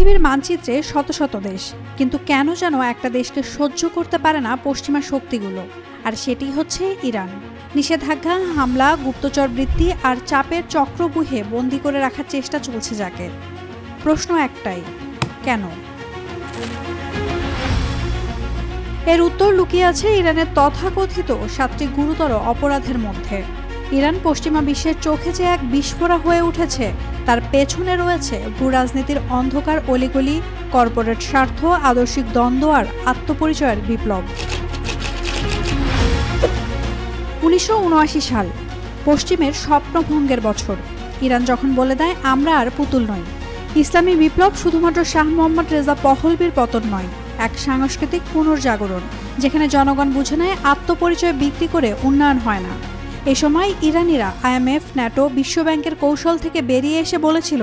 পৃথিবীর মানচিত্রে শত শত দেশ, কিন্তু কেন যেন একটা দেশকে সহ্য করতে পারে না পশ্চিমা শক্তিগুলো, আর সেটি হচ্ছে ইরান। নিষেধাজ্ঞা, হামলা, গুপ্তচর বৃত্তি আর চাপের চক্রব্যূহে বন্দী করে রাখার চেষ্টা চলছে যাকে। প্রশ্ন একটাই, কেন? এর উত্তর লুকিয়ে আছে ইরানের তথাকথিত 7টি গুরুতর অপরাধের মধ্যে। ইরান পশ্চিমা বিশ্বের চোখে যে এক বিস্ফোরা হয়ে উঠেছে, তার পেছনে রয়েছে ভূরাজনীতির অন্ধকার অলিগলি, কর্পোরেট স্বার্থ, আদর্শিক দ্বন্দ্ব আর আত্মপরিচয়ের বিপ্লব। 1979 সাল, পশ্চিমের স্বপ্নভঙ্গের বছর। ইরান যখন বলে দেয় আমরা আর পুতুল নই। ইসলামী বিপ্লব শুধুমাত্র শাহ মোহাম্মদ রেজা পহলবির পতন নয়, এক সাংস্কৃতিক পুনর্জাগরণ, যেখানে জনগণ বুঝে নেয় আত্মপরিচয় বিক্রি করে উন্নয়ন হয় না। এ সময় ইরানিরা IMF, ন্যাটো, বিশ্বব্যাংকের কৌশল থেকে বেরিয়ে এসে বলেছিল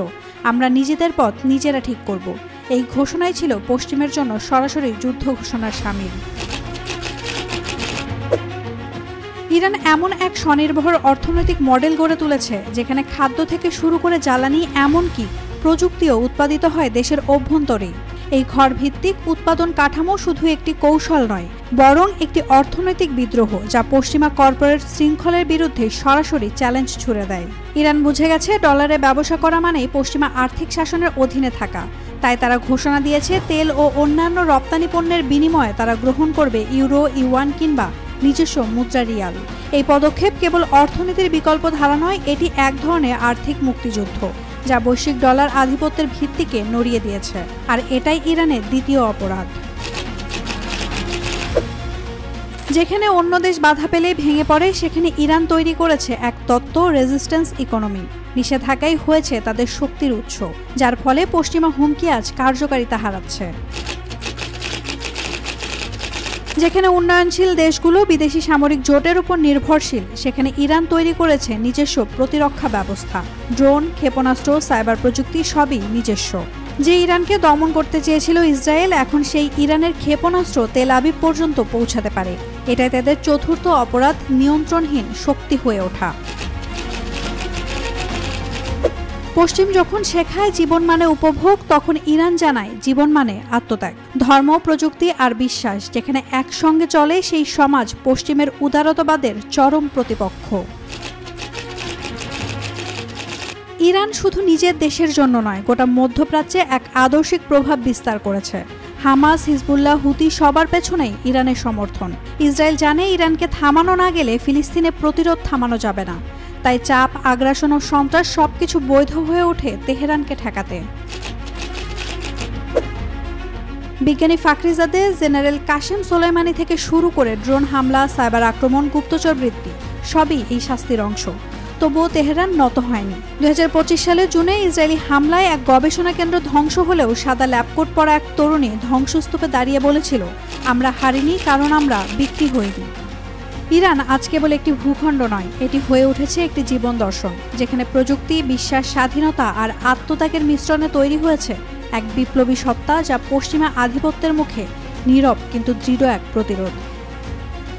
আমরা নিজেদের পথ নিজেরা ঠিক করব। এই ঘোষণাই ছিল পশ্চিমের জন্য সরাসরি যুদ্ধ ঘোষণার শামিল। ইরান এমন এক স্বনির্ভর অর্থনৈতিক মডেল গড়ে তুলেছে যেখানে খাদ্য থেকে শুরু করে জ্বালানি, এমনকি প্রযুক্তিও উৎপাদিত হয় দেশের অভ্যন্তরেই। এই ঘরভিত্তিক উৎপাদন কাঠামো শুধু একটি কৌশল নয়, বরং একটি অর্থনৈতিক বিদ্রোহ যা পশ্চিমা কর্পোরেট শৃঙ্খলের বিরুদ্ধে সরাসরি চ্যালেঞ্জ ছুড়ে দেয়। ইরান বুঝে গেছে ডলারে ব্যবসা করা মানেই পশ্চিমা আর্থিক শাসনের অধীনে থাকা। তাই তারা ঘোষণা দিয়েছে তেল ও অন্যান্য রপ্তানি পণ্যের বিনিময়ে তারা গ্রহণ করবে ইউরো, ইউয়ান কিংবা নিজস্ব মুদ্রা রিয়াল। এই পদক্ষেপ কেবল অর্থনীতির বিকল্প ধারা নয়, এটি এক ধরনের আর্থিক মুক্তিযুদ্ধ যা বৈশ্বিক ডলার আধিপত্যের ভিত্তিকে নড়িয়ে দিয়েছে। আর এটাই ইরানের দ্বিতীয় অপরাধ। যেখানে অন্য দেশ বাধা পেলেই ভেঙে পড়ে, সেখানে ইরান তৈরি করেছে এক তত্ত্ব, রেজিস্ট্যান্স ইকোনমি। নিষেধাজ্ঞাই হয়েছে তাদের শক্তির উৎস, যার ফলে পশ্চিমা হুমকি আজ কার্যকারিতা হারাচ্ছে। যেখানে উন্নয়নশীল দেশগুলো বিদেশি সামরিক জোটের উপর নির্ভরশীল, সেখানে ইরান তৈরি করেছে নিজস্ব প্রতিরক্ষা ব্যবস্থা। ড্রোন, ক্ষেপণাস্ত্র, সাইবার প্রযুক্তি সবই নিজস্ব। যে ইরানকে দমন করতে চেয়েছিল ইসরায়েল, এখন সেই ইরানের ক্ষেপণাস্ত্র তেল আবিব পর্যন্ত পৌঁছাতে পারে। এটাই তাদের চতুর্থ অপরাধ, নিয়ন্ত্রণহীন শক্তি হয়ে ওঠা। পশ্চিম যখন শেখায় জীবন মানে উপভোগ, তখন ইরান জানায় জীবন মানে আত্মত্যাগ। ধর্ম, প্রযুক্তি আর বিশ্বাস যেখানে একসঙ্গে চলে, সেই সমাজ পশ্চিমের উদারতাবাদের চরম প্রতিপক্ষ। ইরান শুধু নিজের দেশের জন্য নয়, গোটা মধ্যপ্রাচ্যে এক আদর্শিক প্রভাব বিস্তার করেছে। হামাস, হিজবুল্লাহ, হুতি সবার পেছনেই ইরানের সমর্থন। ইসরায়েল জানে ইরানকে থামানো না গেলে ফিলিস্তিনে প্রতিরোধ থামানো যাবে না। তাই চাপ, আগ্রাসন ও সন্ত্রাস সবকিছু বৈধ হয়ে ওঠে তেহরানকে ঠেকাতে। বিজ্ঞানী ফাখরিজাদে, জেনারেল কাশেম সোলাইমানি থেকে শুরু করে ড্রোন হামলা, সাইবার আক্রমণ, গুপ্তচর বৃত্তি সবই এই শাস্তির অংশ। তবুও তেহরান নত হয়নি। 2025 সালের জুনে ইসরায়েলি হামলায় এক গবেষণা কেন্দ্র ধ্বংস হলেও সাদা ল্যাবকোট পরা এক তরুণী ধ্বংসস্তূপে দাঁড়িয়ে বলেছিল আমরা হারিনি, কারণ আমরা বিক্রি হইনি। ইরান আজ কেবল একটি ভূখণ্ড নয়, এটি হয়ে উঠেছে একটি জীবন দর্শন, যেখানে প্রযুক্তি, বিশ্বাস, স্বাধীনতা আর আত্মত্যাগের মিশ্রণে তৈরি হয়েছে এক বিপ্লবী সত্তা, যা পশ্চিমা আধিপত্যের মুখে নীরব কিন্তু দৃঢ় এক প্রতিরোধ।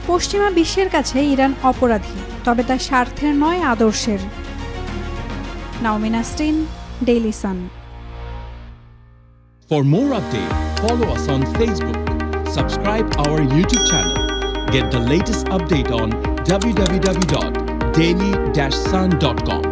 পশ্চিমা বিশ্বের কাছে ইরান অপরাধী, তবে তার স্বার্থের নয়, আদর্শের। Naomi Nasrin, Daily Sun. For more updates, follow us on Facebook, subscribe our YouTube channel, get the latest update on www.daily-sun.com.